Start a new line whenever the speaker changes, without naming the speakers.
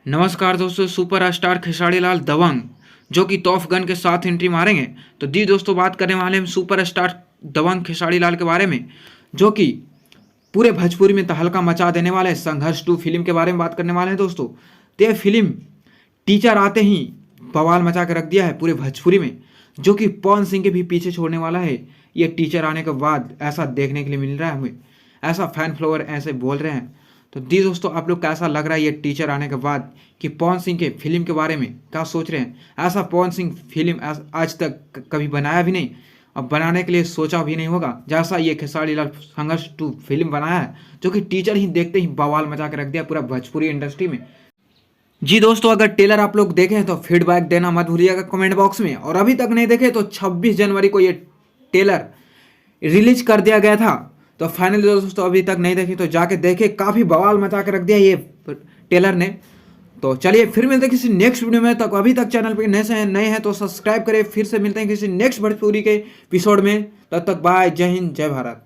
नमस्कार दोस्तों, सुपरस्टार खेसारी लाल दबंग जो कि टॉप गन के साथ एंट्री मारेंगे। तो जी दोस्तों, बात करने वाले हम सुपरस्टार दबंग खेसारी लाल के बारे में, जो कि पूरे भोजपुरी में तहलका मचा देने वाले हैं। संघर्ष 2 फिल्म के बारे में बात करने वाले हैं दोस्तों। तो ये फिल्म टीचर आते ही बवाल मचा के रख दिया है पूरे भोजपुरी में, जो कि पवन सिंह के भी पीछे छोड़ने वाला है। ये टीचर आने के बाद ऐसा देखने के लिए मिल रहा है हमें, ऐसा फैन फॉलोअर ऐसे बोल रहे हैं। तो दी दोस्तों, आप लोग कैसा लग रहा है ये टीचर आने के बाद कि पवन सिंह के फिल्म के बारे में क्या सोच रहे हैं? ऐसा पवन सिंह फिल्म आज तक कभी बनाया भी नहीं, अब बनाने के लिए सोचा भी नहीं होगा, जैसा ये खेसारी लाल संघर्ष 2 फिल्म बनाया है, जो कि टीचर ही देखते ही बवाल मचा के रख दिया पूरा भोजपुरी इंडस्ट्री में। जी दोस्तों, अगर ट्रेलर आप लोग देखें हैं तो फीडबैक देना मत भूलिएगा कमेंट बॉक्स में, और अभी तक नहीं देखे तो 26 जनवरी को ये ट्रेलर रिलीज कर दिया गया था। तो फाइनली दोस्तों, अभी तक नहीं देखी तो जाके देखे, काफ़ी बवाल मचा के रख दिया ये ट्रेलर ने। तो चलिए फिर मिलते हैं किसी नेक्स्ट वीडियो में। तक अभी तक चैनल पे नए हैं तो सब्सक्राइब करें। फिर से मिलते हैं किसी नेक्स्ट भोजपुरी के एपिसोड में। तब तक बाय, जय हिंद, जय भारत।